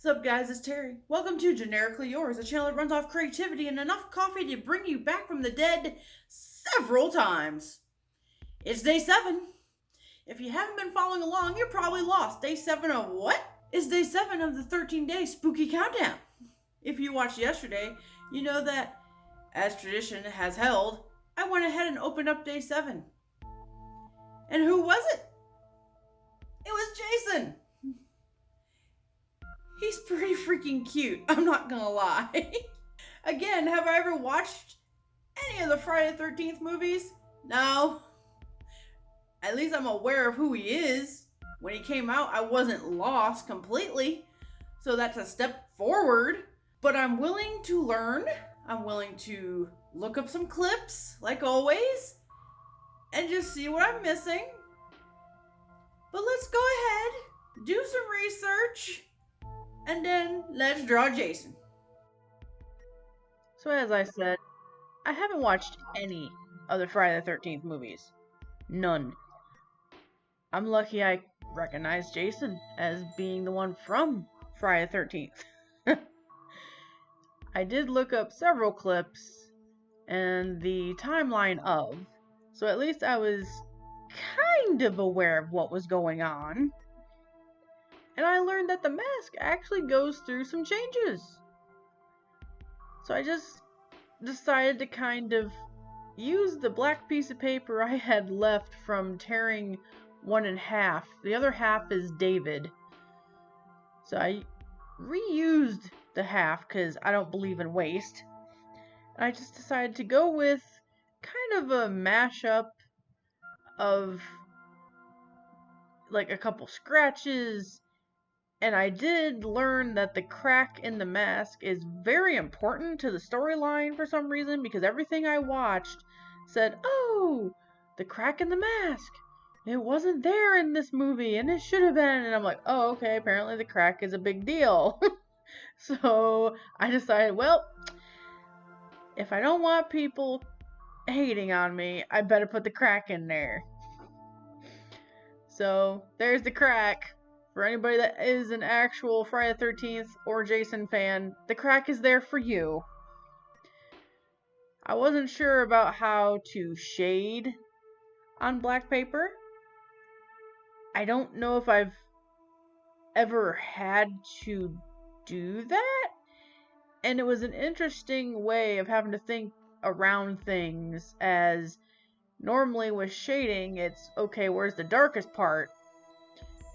What's up, guys? It's Terry. Welcome to Generically Yours, a channel that runs off creativity and enough coffee to bring you back from the dead several times. It's day 7. If you haven't been following along, you're probably lost. Day 7 of what? It's day 7 of the 13-day spooky countdown. If you watched yesterday, you know that, as tradition has held, I went ahead and opened up day 7. And who was it? It was Jason. He's pretty freaking cute, I'm not gonna lie. Again, have I ever watched any of the Friday the 13th movies? No. At least I'm aware of who he is. When he came out, I wasn't lost completely, so that's a step forward. But I'm willing to learn. I'm willing to look up some clips, like always, and just see what I'm missing. But let's go ahead, do some research, and then let's draw Jason. So as I said, I haven't watched any of the Friday the 13th movies. None. I'm lucky I recognize Jason as being the one from Friday the 13th. I did look up several clips and the timeline of, so at least I was kind of aware of what was going on. And I learned that the mask actually goes through some changes. So I just decided to kind of use the black piece of paper I had left from tearing one in half. The other half is David. So I reused the half because I don't believe in waste. And I just decided to go with kind of a mashup of like a couple scratches. And I did learn that the crack in the mask is very important to the storyline for some reason, because everything I watched said, oh, the crack in the mask. It wasn't there in this movie, and it should have been. And I'm like, oh, okay, apparently the crack is a big deal. So I decided, well, if I don't want people hating on me, I better put the crack in there. So there's the crack. For anybody that is an actual Friday the 13th or Jason fan, the crack is there for you. I wasn't sure about how to shade on black paper. I don't know if I've ever had to do that. And it was an interesting way of having to think around things, as normally with shading, it's, okay, where's the darkest part?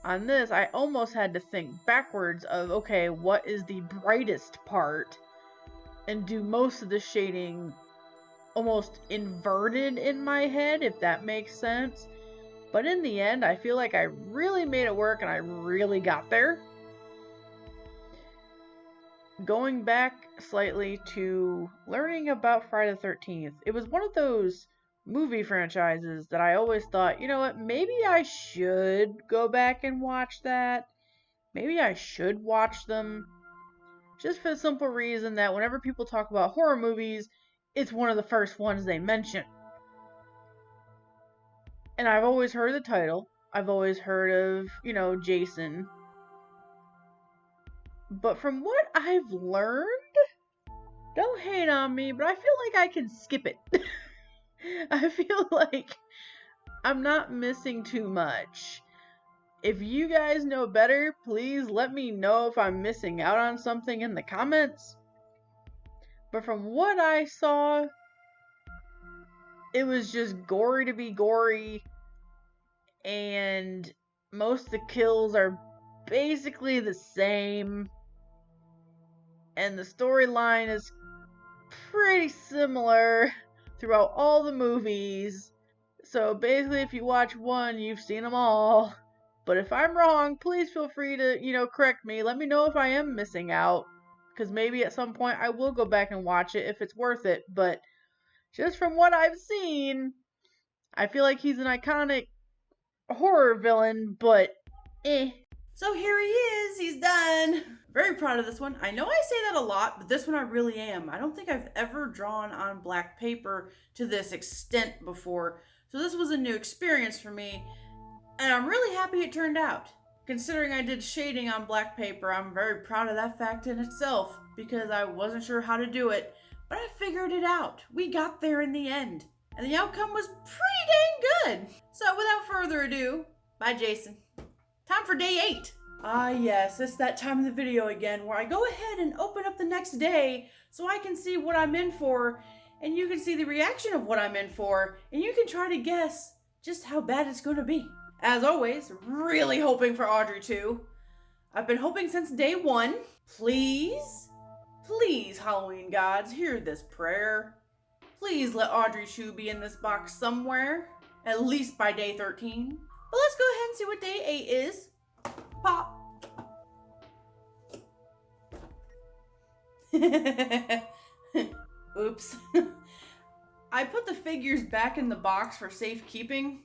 On this, I almost had to think backwards of, okay, what is the brightest part? And do most of the shading almost inverted in my head, if that makes sense. But in the end, I feel like I really made it work and I really got there. Going back slightly to learning about Friday the 13th, it was one of those movie franchises that I always thought, you know what, maybe I should go back and watch that. Maybe I should watch them. Just for the simple reason that whenever people talk about horror movies, it's one of the first ones they mention. And I've always heard the title. I've always heard of, Jason. But from what I've learned, don't hate on me, but I feel like I can skip it. I feel like I'm not missing too much. If you guys know better, please let me know if I'm missing out on something in the comments. But from what I saw, it was just gory to be gory, and most of the kills are basically the same, and the storyline is pretty similar throughout all the movies. So basically, if you watch one, you've seen them all. But if I'm wrong, please feel free to, correct me. Let me know if I am missing out, because maybe at some point I will go back and watch it if it's worth it. But just from what I've seen, I feel like he's an iconic horror villain, but eh. So here he is, he's done. Very proud of this one. I know I say that a lot, but this one I really am. I don't think I've ever drawn on black paper to this extent before. So this was a new experience for me, and I'm really happy it turned out. Considering I did shading on black paper, I'm very proud of that fact in itself, because I wasn't sure how to do it, but I figured it out. We got there in the end, and the outcome was pretty dang good. So without further ado, bye Jason. Time for day 8. Ah yes, it's that time of the video again where I go ahead and open up the next day so I can see what I'm in for, and you can see the reaction of what I'm in for, and you can try to guess just how bad it's going to be. As always, really hoping for Audrey 2. I've been hoping since day 1. Please, please, Halloween gods, hear this prayer. Please let Audrey 2 be in this box somewhere, at least by day 13. But let's go ahead and see what day 8 is. Pop. Oops. I put the figures back in the box for safekeeping,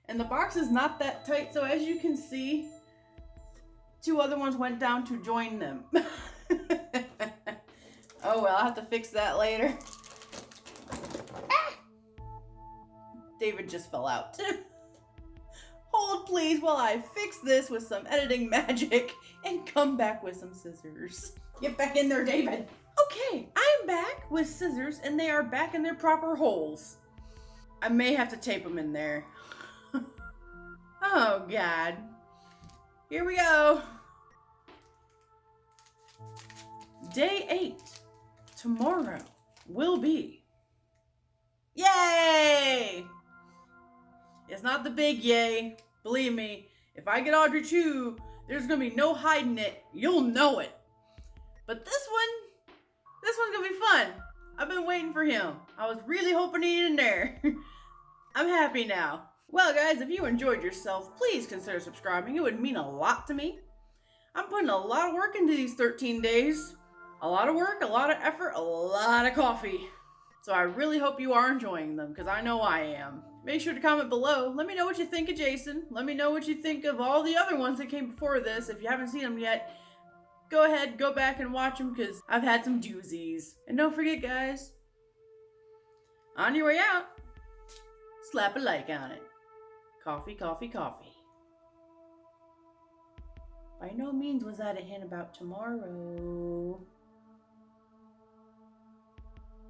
and the box is not that tight, so as you can see, 2 other ones went down to join them. Oh well, I'll have to fix that later. Ah! David just fell out. Hold please while I fix this with some editing magic and come back with some scissors. Get back in there, David. Okay, I'm back with scissors and they are back in their proper holes. I may have to tape them in there. Oh God. Here we go. Day 8. Tomorrow will be. Yay! It's not the big yay. Believe me, if I get Audrey 2, there's gonna be no hiding it. You'll know it. But this one's gonna be fun. I've been waiting for him. I was really hoping he'd in there. I'm happy now. Well guys, if you enjoyed yourself, please consider subscribing. It would mean a lot to me. I'm putting a lot of work into these 13 days. A lot of work, a lot of effort, a lot of coffee. So I really hope you are enjoying them, because I know I am. Make sure to comment below. Let me know what you think of Jason. Let me know what you think of all the other ones that came before this. If you haven't seen them yet, go ahead, go back and watch them, because I've had some doozies. And don't forget, guys, on your way out, slap a like on it. Coffee, coffee, coffee. By no means was that a hint about tomorrow.